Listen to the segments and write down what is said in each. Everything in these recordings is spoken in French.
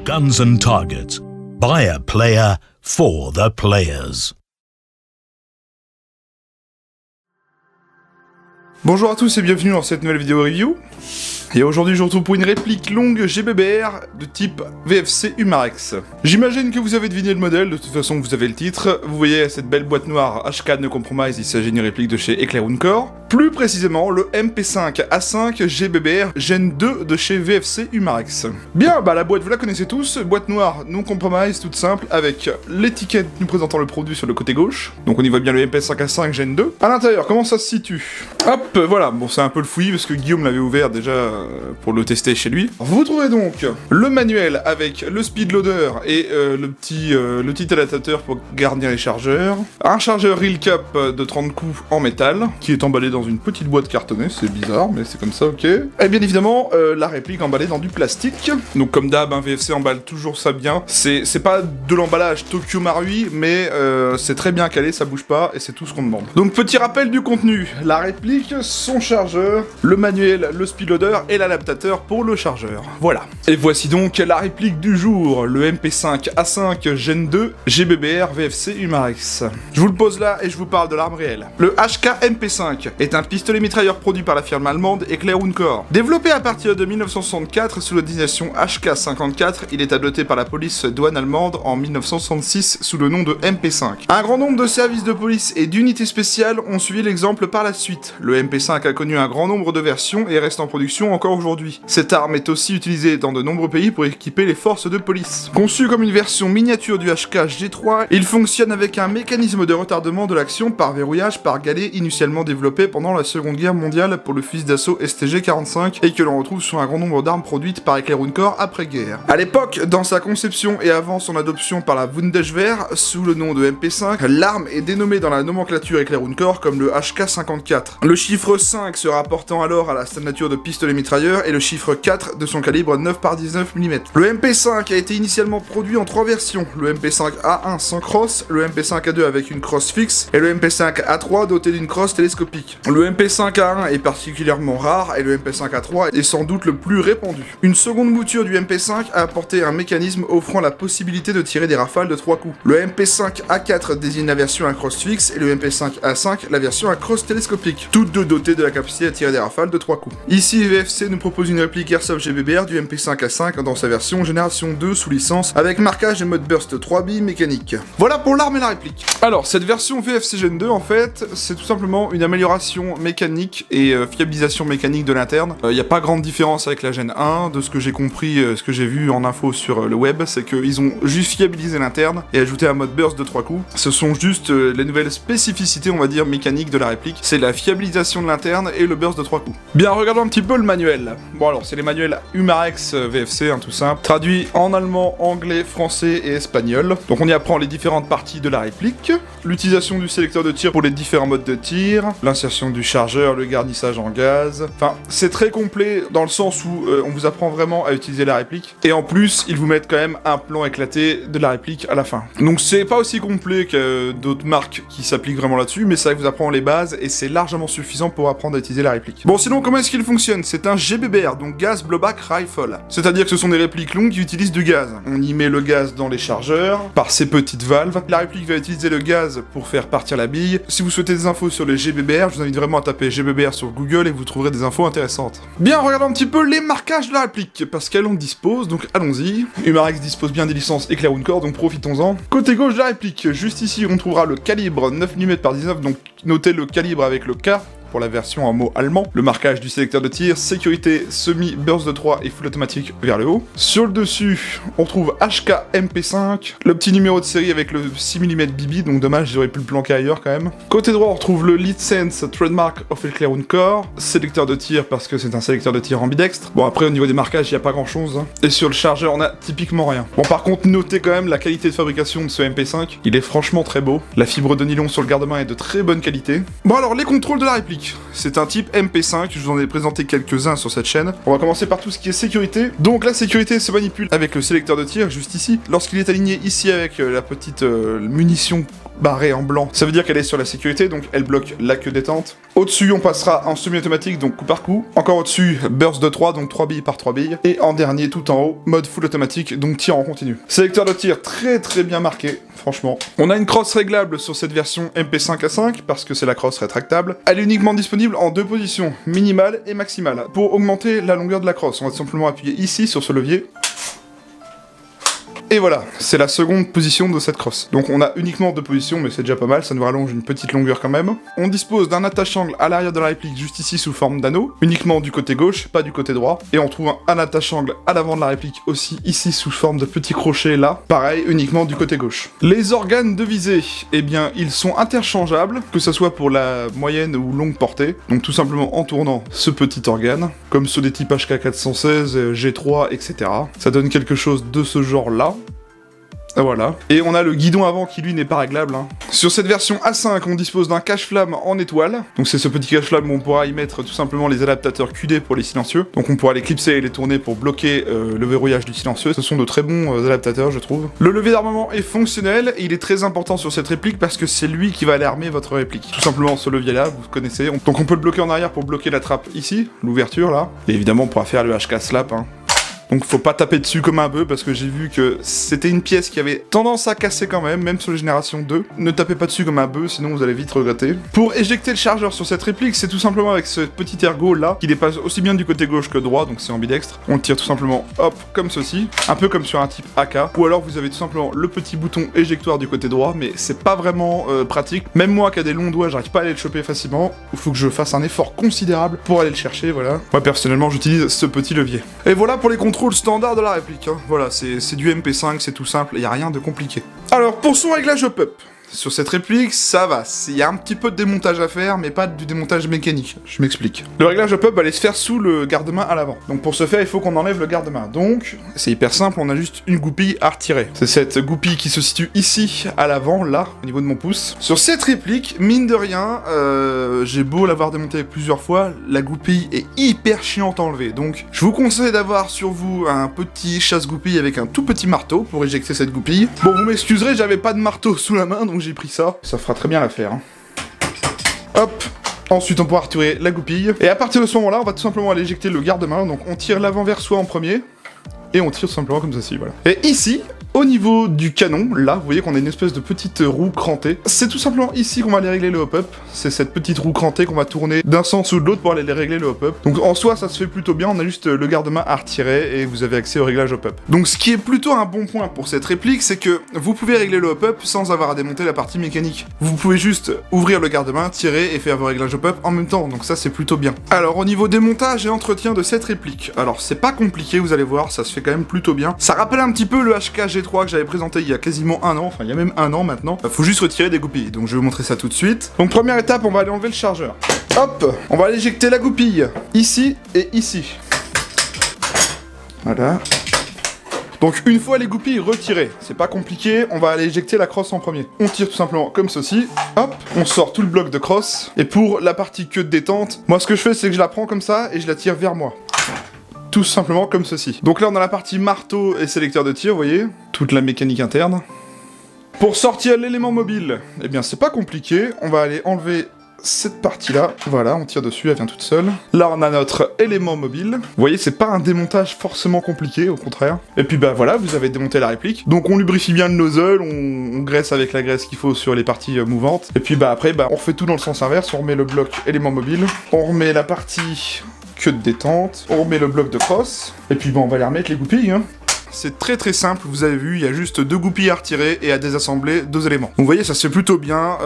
Guns and Targets. By a player for the players. Bonjour à tous et bienvenue dans cette nouvelle vidéo review. Et aujourd'hui je vous retrouve pour une réplique longue GBBR de type VFC Humarex. J'imagine que vous avez deviné le modèle, de toute façon vous avez le titre. Vous voyez cette belle boîte noire HK No Compromise, il s'agit d'une réplique de chez Eclair Core. Plus précisément le MP5A5 GBBR Gen 2 de chez VFC Humarex. Bien, la boîte vous la connaissez tous, boîte noire non compromise toute simple avec l'étiquette nous présentant le produit sur le côté gauche. Donc on y voit bien le MP5A5 Gen 2. À l'intérieur, comment ça se situe? Hop, voilà, bon c'est un peu le fouillis parce que Guillaume l'avait ouvert déjà pour le tester chez lui. Vous trouvez donc le manuel avec le speed loader et le petit adaptateur pour garnir les chargeurs. Un chargeur Real Cap de 30 coups en métal qui est emballé dans une petite boîte cartonnée, c'est bizarre mais c'est comme ça, ok. Et bien évidemment la réplique emballée dans du plastique. Donc comme d'hab, VFC emballe toujours ça bien. C'est pas de l'emballage Tokyo Marui mais c'est très bien calé, ça bouge pas et c'est tout ce qu'on demande. Donc petit rappel du contenu, la réplique, son chargeur, le manuel, le speed loader et l'adaptateur pour le chargeur. Voilà. Et voici donc la réplique du jour, le MP5A5 Gen 2 GBBR VFC Humarex. Je vous le pose là et je vous parle de l'arme réelle. Le HK MP5 est un pistolet mitrailleur produit par la firme allemande Eclair Core. Développé à partir de 1964 sous la désignation HK54, il est adopté par la police douane allemande en 1966 sous le nom de MP5. Un grand nombre de services de police et d'unités spéciales ont suivi l'exemple par la suite. Le MP5 a connu un grand nombre de versions et reste en production encore aujourd'hui. Cette arme est aussi utilisée dans de nombreux pays pour équiper les forces de police. Conçu comme une version miniature du HK G3, il fonctionne avec un mécanisme de retardement de l'action par verrouillage par galet initialement développé pendant la Seconde Guerre mondiale pour le fusil d'assaut STG-45 et que l'on retrouve sur un grand nombre d'armes produites par Eclair Core après-guerre. À l'époque, dans sa conception et avant son adoption par la Bundeswehr sous le nom de MP5, l'arme est dénommée dans la nomenclature Eclair Core comme le HK54. Le chiffre 5 se rapportant alors à la signature de pistolet mitrailleur et le chiffre 4 de son calibre 9x19 mm. Le MP5 a été initialement produit en 3 versions, le MP5A1 sans crosse, le MP5A2 avec une crosse fixe et le MP5A3 doté d'une crosse télescopique. Le MP5A1 est particulièrement rare et le MP5A3 est sans doute le plus répandu. Une seconde mouture du MP5 a apporté un mécanisme offrant la possibilité de tirer des rafales de 3 coups. Le MP5A4 désigne la version à crosse fixe et le MP5A5 la version à crosse télescopique, toutes deux dotées de la capacité à tirer des rafales de 3 coups. Ici, VFC nous propose une réplique Airsoft GBBR du MP5A5 dans sa version génération 2 sous licence avec marquage et mode burst 3 billes mécanique. Voilà pour l'arme et la réplique. Alors, cette version VFC Gen 2, en fait, c'est tout simplement une amélioration mécanique et fiabilisation mécanique de l'interne. Il n'y a pas grande différence avec la Gen 1, de ce que j'ai compris, ce que j'ai vu en info sur le web, c'est qu'ils ont juste fiabilisé l'interne et ajouté un mode burst de 3 coups. Ce sont juste les nouvelles spécificités, on va dire, mécaniques de la réplique. C'est la fiabilisation de l'interne et le burst de 3 coups. Bien, regardons un petit peu le manuel. Bon alors, c'est les manuels Humarex VFC, tout simple, traduit en allemand, anglais, français et espagnol. Donc on y apprend les différentes parties de la réplique, l'utilisation du sélecteur de tir pour les différents modes de tir, l'insertion du chargeur, le garnissage en gaz. Enfin, c'est très complet dans le sens où on vous apprend vraiment à utiliser la réplique. Et en plus, ils vous mettent quand même un plan éclaté de la réplique à la fin. Donc c'est pas aussi complet que d'autres marques qui s'appliquent vraiment là-dessus, mais ça vous apprend les bases et c'est largement suffisant pour apprendre à utiliser la réplique. Bon, sinon, comment est-ce qu'il fonctionne? C'est un GBBR, donc Gas Blowback Rifle. C'est-à-dire que ce sont des répliques longues qui utilisent du gaz. On y met le gaz dans les chargeurs, par ces petites valves. La réplique va utiliser le gaz pour faire partir la bille. Si vous souhaitez des infos sur les GBBR, je vous invite vraiment à taper GBBR sur Google et vous trouverez des infos intéressantes. Bien, regardons un petit peu les marquages de la réplique, parce qu'elle en dispose, donc allons-y. Humarex dispose bien des licences Eclair Core, donc profitons-en. Côté gauche de la réplique, juste ici, on trouvera le calibre 9 mm par 19, donc notez le calibre avec le K, pour la version en mot allemand, le marquage du sélecteur de tir, sécurité semi, burst de 3 et full automatique vers le haut. Sur le dessus, on trouve HK MP5, le petit numéro de série avec le 6 mm BB, donc dommage, j'aurais pu le planquer ailleurs quand même. Côté droit, on retrouve le LeadSense Trademark of Eclair Core, sélecteur de tir parce que c'est un sélecteur de tir ambidextre. Bon après au niveau des marquages, il n'y a pas grand chose. Et sur le chargeur, on a typiquement rien. Bon par contre, notez quand même la qualité de fabrication de ce MP5, il est franchement très beau. La fibre de nylon sur le garde-main est de très bonne qualité. Bon alors, les contrôles de la réplique. C'est un type MP5, je vous en ai présenté quelques-uns sur cette chaîne. On va commencer par tout ce qui est sécurité. Donc la sécurité se manipule avec le sélecteur de tir, juste ici. Lorsqu'il est aligné ici avec la petite munition barrée en blanc, ça veut dire qu'elle est sur la sécurité, donc elle bloque la queue détente. Au-dessus, on passera en semi-automatique, donc coup par coup. Encore au-dessus, burst de 3, donc 3 billes par 3 billes. Et en dernier, tout en haut, mode full automatique, donc tir en continu. Sélecteur de tir très très bien marqué, franchement. On a une crosse réglable sur cette version MP5A5, parce que c'est la crosse rétractable. Elle est uniquement disponible en 2 positions, minimale et maximale. Pour augmenter la longueur de la crosse, on va simplement appuyer ici sur ce levier. Et voilà, c'est la seconde position de cette crosse. Donc on a uniquement 2 positions, mais c'est déjà pas mal, ça nous rallonge une petite longueur quand même. On dispose d'un attache-angle à l'arrière de la réplique, juste ici sous forme d'anneau, uniquement du côté gauche, pas du côté droit. Et on trouve un attache-angle à l'avant de la réplique aussi, ici sous forme de petits crochets là, pareil, uniquement du côté gauche. Les organes de visée, eh bien, ils sont interchangeables, que ce soit pour la moyenne ou longue portée. Donc tout simplement en tournant ce petit organe, comme ceux des types HK416, G3, etc. Ça donne quelque chose de ce genre-là. Voilà. Et on a le guidon avant qui lui n'est pas réglable. Sur cette version A5, on dispose d'un cache-flamme en étoile. Donc c'est ce petit cache-flamme où on pourra y mettre tout simplement les adaptateurs QD pour les silencieux. Donc on pourra les clipser et les tourner pour bloquer le verrouillage du silencieux. Ce sont de très bons adaptateurs, je trouve. Le levier d'armement est fonctionnel et il est très important sur cette réplique parce que c'est lui qui va aller armer votre réplique. Tout simplement ce levier-là, vous connaissez. Donc on peut le bloquer en arrière pour bloquer la trappe ici, l'ouverture là. Et évidemment on pourra faire le HK slap. Donc faut pas taper dessus comme un bœuf parce que j'ai vu que c'était une pièce qui avait tendance à casser quand même sur les générations 2. Ne tapez pas dessus comme un bœuf, sinon vous allez vite regretter. Pour éjecter le chargeur sur cette réplique, c'est tout simplement avec ce petit ergot là, qui dépasse aussi bien du côté gauche que droit, donc c'est ambidextre. On le tire tout simplement, hop, comme ceci, un peu comme sur un type AK. Ou alors vous avez tout simplement le petit bouton éjectoire du côté droit, mais c'est pas vraiment pratique. Même moi qui a des longs doigts, j'arrive pas à aller le choper facilement. Il faut que je fasse un effort considérable pour aller le chercher, voilà. Moi personnellement, j'utilise ce petit levier. Et voilà pour les contrôles standard de la réplique, Voilà, c'est du MP5, c'est tout simple, il n'y a rien de compliqué. Alors, pour son réglage up, sur cette réplique, ça va, il y a un petit peu de démontage à faire, mais pas du démontage mécanique, je m'explique. Le réglage up va aller se faire sous le garde-main à l'avant. Donc pour ce faire, il faut qu'on enlève le garde-main. Donc, c'est hyper simple, on a juste une goupille à retirer. C'est cette goupille qui se situe ici, à l'avant, là, au niveau de mon pouce. Sur cette réplique, mine de rien, j'ai beau l'avoir démontée plusieurs fois, la goupille est hyper chiante à enlever. Donc, je vous conseille d'avoir sur vous un petit chasse-goupille avec un tout petit marteau pour éjecter cette goupille. Bon, vous m'excuserez, j'avais pas de marteau sous la main, donc j'ai pris ça. Ça fera très bien l'affaire. Hop. Ensuite, on pourra retirer la goupille. Et à partir de ce moment-là, on va tout simplement aller éjecter le garde-main. Donc, on tire l'avant vers soi en premier. Et on tire tout simplement comme ceci, voilà. Et ici, au niveau du canon, là, vous voyez qu'on a une espèce de petite roue crantée. C'est tout simplement ici qu'on va aller régler le hop-up. C'est cette petite roue crantée qu'on va tourner d'un sens ou de l'autre pour aller régler le hop-up. Donc en soi, ça se fait plutôt bien. On a juste le garde-main à retirer et vous avez accès au réglage hop-up. Donc ce qui est plutôt un bon point pour cette réplique, c'est que vous pouvez régler le hop-up sans avoir à démonter la partie mécanique. Vous pouvez juste ouvrir le garde-main, tirer et faire vos réglages hop-up en même temps. Donc ça, c'est plutôt bien. Alors au niveau démontage et entretien de cette réplique, alors c'est pas compliqué, vous allez voir, ça se fait quand même plutôt bien. Ça rappelle un petit peu le HK G3 que j'avais présenté il y a quasiment un an, enfin il y a même un an maintenant. Faut juste retirer des goupilles, donc je vais vous montrer ça tout de suite. Donc première étape, on va aller enlever le chargeur. Hop, on va aller éjecter la goupille, ici et ici. Voilà. Donc une fois les goupilles retirées, c'est pas compliqué, on va aller éjecter la crosse en premier. On tire tout simplement comme ceci, hop, on sort tout le bloc de crosse. Et pour la partie queue de détente, moi ce que je fais c'est que je la prends comme ça et je la tire vers moi. Tout simplement comme ceci. Donc là on a la partie marteau et sélecteur de tir, vous voyez, toute la mécanique interne. Pour sortir l'élément mobile, eh bien c'est pas compliqué, on va aller enlever cette partie-là, voilà, on tire dessus, elle vient toute seule. Là on a notre élément mobile. Vous voyez, c'est pas un démontage forcément compliqué, au contraire. Et puis bah voilà, vous avez démonté la réplique. Donc on lubrifie bien le nozzle, on graisse avec la graisse qu'il faut sur les parties mouvantes. Et puis bah après, on refait tout dans le sens inverse, on remet le bloc élément mobile, on remet la partie queue de détente, on remet le bloc de crosse, et puis on va les remettre les goupilles, C'est très très simple, vous avez vu, il y a juste 2 goupilles à retirer et à désassembler 2 éléments. Donc vous voyez, ça se fait plutôt bien,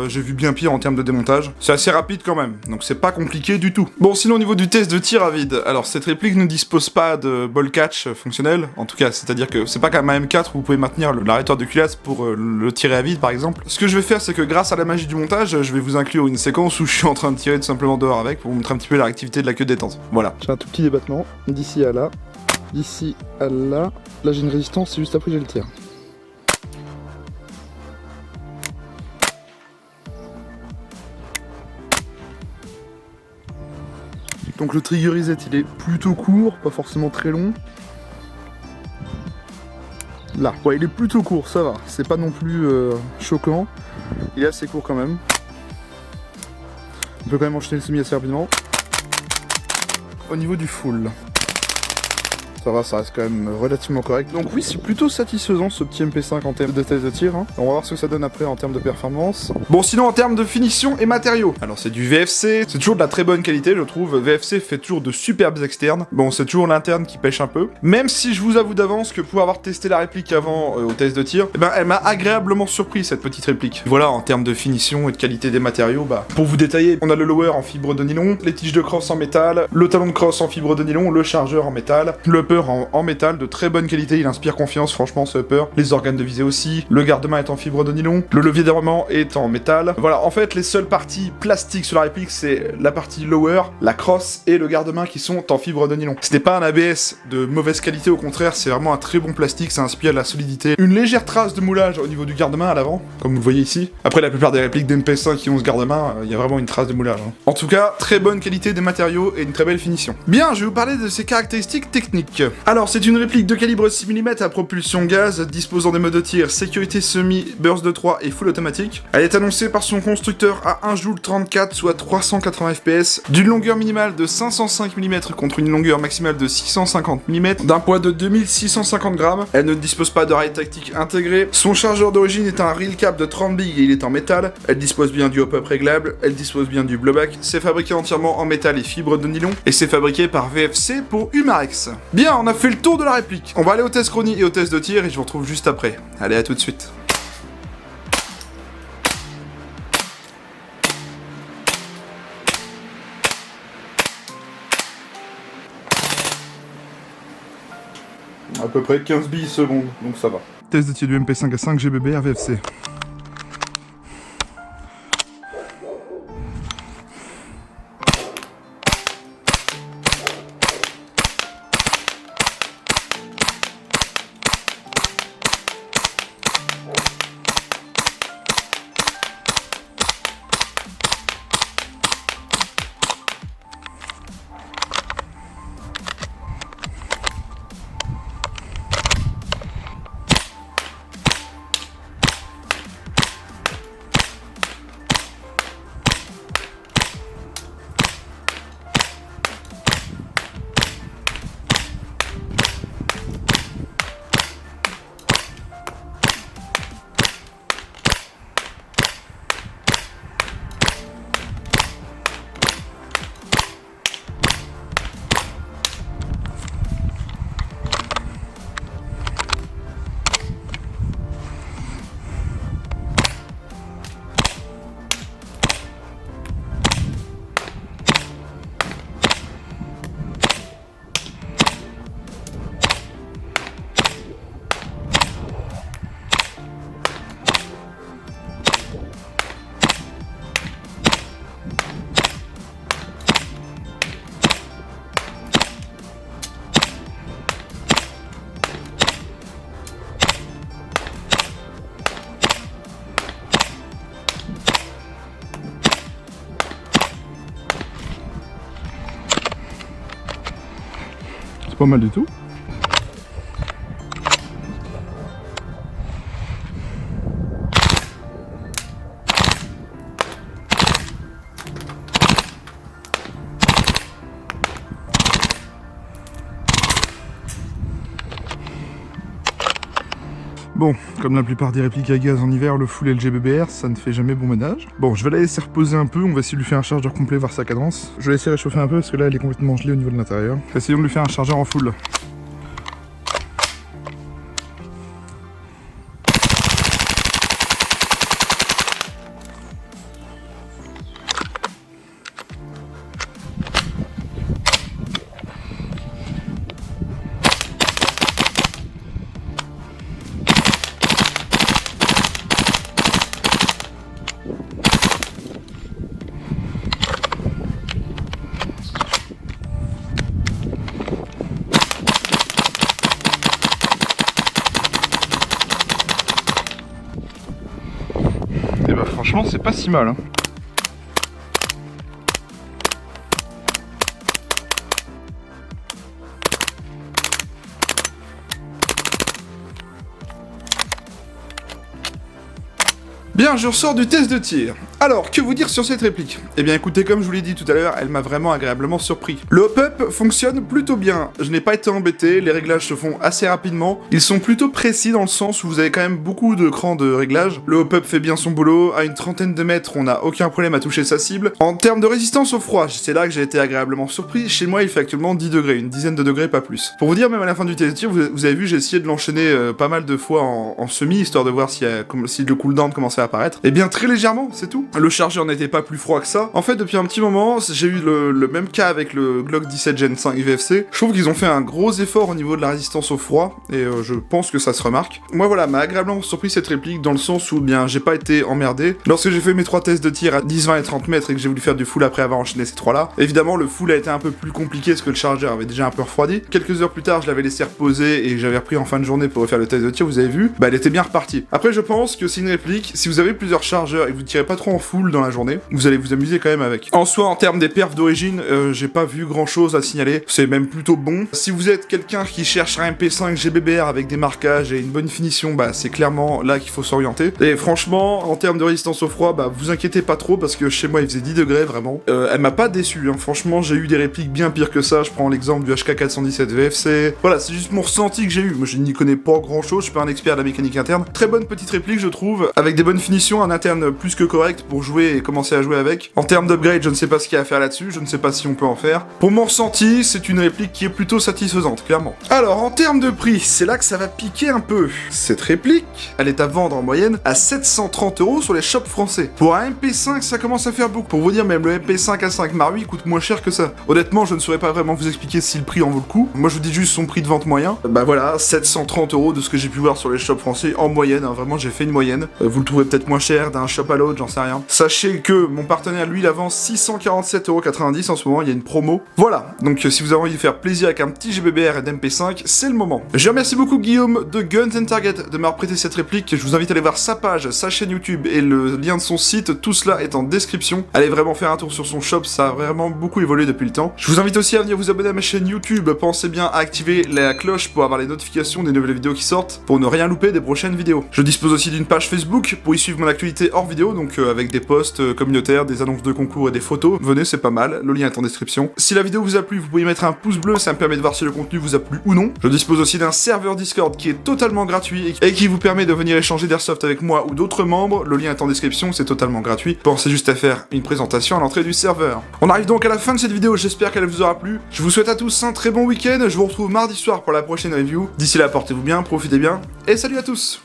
j'ai vu bien pire en termes de démontage. C'est assez rapide quand même, donc c'est pas compliqué du tout. Bon, sinon au niveau du test de tir à vide, alors cette réplique ne dispose pas de ball catch fonctionnel, en tout cas, c'est-à-dire que c'est pas comme un M4 où vous pouvez maintenir l'arrêteur de culasse pour le tirer à vide par exemple. Ce que je vais faire, c'est que grâce à la magie du montage, je vais vous inclure une séquence où je suis en train de tirer tout simplement dehors avec pour vous montrer un petit peu la réactivité de la queue de détente. Voilà. J'ai un tout petit débattement, d'ici à là, d'ici à là. Là j'ai une résistance, c'est juste après j'ai le tir. Donc le trigger reset il est plutôt court, pas forcément très long. Là, ouais, il est plutôt court, ça va, c'est pas non plus choquant. Il est assez court quand même. On peut quand même enchaîner le semi assez rapidement. Au niveau du full, ça va, ça reste quand même relativement correct. Donc oui, c'est plutôt satisfaisant ce petit MP5 en termes de test de tir. Hein. On va voir ce que ça donne après en termes de performance. Bon, sinon en termes de finition et matériaux. Alors c'est du VFC, c'est toujours de la très bonne qualité, je trouve. VFC fait toujours de superbes externes. Bon, c'est toujours l'interne qui pêche un peu. Même si je vous avoue d'avance que pour avoir testé la réplique avant au test de tir, eh ben elle m'a agréablement surpris cette petite réplique. Voilà, en termes de finition et de qualité des matériaux, bah pour vous détailler, on a le lower en fibre de nylon, les tiges de crosse en métal, le talon de crosse en fibre de nylon, le chargeur en métal, le upper en métal de très bonne qualité, il inspire confiance franchement ce upper, les organes de visée aussi, le garde-main est en fibre de nylon, le levier d'armement est en métal. Voilà, en fait les seules parties plastiques sur la réplique c'est la partie lower, la crosse et le garde-main qui sont en fibre de nylon. Ce n'est pas un ABS de mauvaise qualité, au contraire c'est vraiment un très bon plastique, ça inspire de la solidité. Une légère trace de moulage au niveau du garde-main à l'avant, comme vous le voyez ici. Après la plupart des répliques d'MP5 qui ont ce garde-main, il y a vraiment une trace de moulage. Hein. En tout cas, très bonne qualité des matériaux et une très belle finition. Bien, je vais vous parler de ses caractéristiques techniques. Alors, c'est une réplique de calibre 6 mm à propulsion gaz, disposant des modes de tir sécurité semi, burst de 3 et full automatique. Elle est annoncée par son constructeur à 1 joule 34, soit 380 fps, d'une longueur minimale de 505 mm contre une longueur maximale de 650 mm, d'un poids de 2650 grammes. Elle ne dispose pas de rail tactique intégré. Son chargeur d'origine est un reel cap de 30 big et il est en métal. Elle dispose bien du hop-up réglable, elle dispose bien du blowback. C'est fabriqué entièrement en métal et fibre de nylon, et c'est fabriqué par VFC pour Umarex. Bien, on a fait le tour de la réplique. On va aller au test chronie et au test de tir et je vous retrouve juste après. Allez, à tout de suite. À peu près 15 billes secondes, donc ça va. Test de tir du MP5 à 5 GBB RVFC. Pas mal du tout. Bon, comme la plupart des répliques à gaz en hiver, le full et le GBBR, ça ne fait jamais bon ménage. Bon, je vais la laisser reposer un peu, on va essayer de lui faire un chargeur complet, voir sa cadence. Je vais laisser réchauffer un peu parce que là, elle est complètement gelée au niveau de l'intérieur. Essayons de lui faire un chargeur en full. Et bah franchement c'est pas si mal hein. Bien, je ressors du test de tir. Alors, que vous dire sur cette réplique? Eh bien écoutez, comme je vous l'ai dit tout à l'heure, elle m'a vraiment agréablement surpris. Le hop-up fonctionne plutôt bien, je n'ai pas été embêté, les réglages se font assez rapidement, ils sont plutôt précis dans le sens où vous avez quand même beaucoup de crans de réglage. Le hop-up fait bien son boulot, à une trentaine de mètres, on n'a aucun problème à toucher sa cible. En termes de résistance au froid, c'est là que j'ai été agréablement surpris, chez moi il fait actuellement 10 degrés, une dizaine de degrés, pas plus. Pour vous dire, même à la fin du test, vous avez vu, j'ai essayé de l'enchaîner pas mal de fois en semi, histoire de voir si le cooldown commençait à apparaître. Et bien très légèrement, c'est tout. Le chargeur n'était pas plus froid que ça. En fait, depuis un petit moment, j'ai eu le même cas avec le Glock 17 Gen 5 VFC. Je trouve qu'ils ont fait un gros effort au niveau de la résistance au froid, et je pense que ça se remarque. Moi voilà, m'a agréablement surpris cette réplique, dans le sens où bien j'ai pas été emmerdé. Lorsque j'ai fait mes 3 tests de tir à 10, 20 et 30 mètres et que j'ai voulu faire du full après avoir enchaîné ces 3 là, évidemment le full a été un peu plus compliqué parce que le chargeur avait déjà un peu refroidi. Quelques heures plus tard, je l'avais laissé reposer et j'avais repris en fin de journée pour refaire le test de tir, vous avez vu, bah elle était bien repartie. Après je pense que c'est une réplique, si vous avez plusieurs chargeurs et que vous tirez pas trop en full dans la journée, vous allez vous amuser quand même avec. En soi, en termes des perfs d'origine, j'ai pas vu grand chose à signaler, c'est même plutôt bon. Si vous êtes quelqu'un qui cherche un MP5 GBBR avec des marquages et une bonne finition, bah c'est clairement là qu'il faut s'orienter. Et franchement, en termes de résistance au froid, bah vous inquiétez pas trop parce que chez moi il faisait 10 degrés vraiment. Elle m'a pas déçu, hein. Franchement j'ai eu des répliques bien pires que ça, je prends l'exemple du HK417 VFC. Voilà, c'est juste mon ressenti que j'ai eu, moi je n'y connais pas grand chose, je suis pas un expert de la mécanique interne. Très bonne petite réplique je trouve, avec des bonnes finitions, un interne plus que correct pour jouer et commencer à jouer avec. En termes d'upgrade, je ne sais pas ce qu'il y a à faire là-dessus, je ne sais pas si on peut en faire. Pour mon ressenti, c'est une réplique qui est plutôt satisfaisante, clairement. Alors, en termes de prix, c'est là que ça va piquer un peu. Cette réplique, elle est à vendre en moyenne à 730 € sur les shops français. Pour un MP5, ça commence à faire beaucoup. Pour vous dire, même le MP5 A5 Marui coûte moins cher que ça. Honnêtement, je ne saurais pas vraiment vous expliquer si le prix en vaut le coup. Moi, je vous dis juste son prix de vente moyen. Bah voilà, 730 € de ce que j'ai pu voir sur les shops français en moyenne. Hein, vraiment, j'ai fait une moyenne. Vous le trouvez peut-être moins cher d'un shop à l'autre, j'en sais rien. Sachez que mon partenaire, lui, il avance 647,90 € en ce moment. Il y a une promo. Voilà. Donc, si vous avez envie de faire plaisir avec un petit GBBR et d'MP5, c'est le moment. Je remercie beaucoup Guillaume de Guns & Target de m'avoir prêté cette réplique. Je vous invite à aller voir sa page, sa chaîne YouTube et le lien de son site. Tout cela est en description. Allez vraiment faire un tour sur son shop, ça a vraiment beaucoup évolué depuis le temps. Je vous invite aussi à venir vous abonner à ma chaîne YouTube. Pensez bien à activer la cloche pour avoir les notifications des nouvelles vidéos qui sortent, pour ne rien louper des prochaines vidéos. Je dispose aussi d'une page Facebook pour y suivre mon actualité hors vidéo, donc avec des posts communautaires, des annonces de concours et des photos. Venez, c'est pas mal, le lien est en description. Si la vidéo vous a plu, vous pouvez mettre un pouce bleu, ça me permet de voir si le contenu vous a plu ou non. Je dispose aussi d'un serveur Discord qui est totalement gratuit et qui vous permet de venir échanger d'airsoft avec moi ou d'autres membres. Le lien est en description, c'est totalement gratuit. Pensez juste à faire une présentation à l'entrée du serveur. On arrive donc à la fin de cette vidéo, j'espère qu'elle vous aura plu. Je vous souhaite à tous un très bon week-end, je vous retrouve mardi soir pour la prochaine review. D'ici là, portez-vous bien, profitez bien, et salut à tous!